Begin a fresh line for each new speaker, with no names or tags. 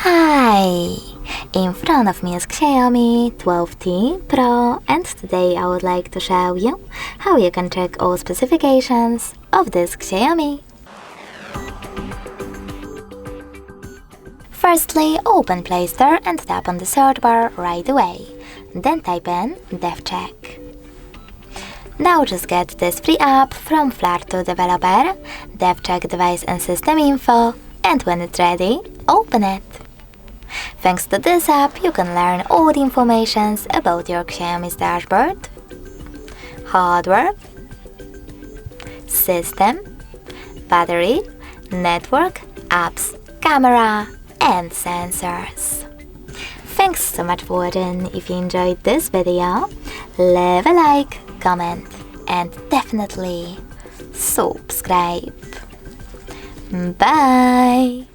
Hi! In front of me is XIAOMI 12T Pro, and today I would like to show you how you can check all specifications of this XIAOMI. Firstly, open Play Store and tap on the search bar right away. Then type in DevCheck. Now just get this free app from Flutter developer, DevCheck Device and System Info, and when it's ready, open it. Thanks to this app, you can learn all the information about your XIAOMI's dashboard, hardware, system, battery, network, apps, camera, and sensors. Thanks so much for watching. If you enjoyed this video, leave a like, comment, and definitely subscribe. Bye!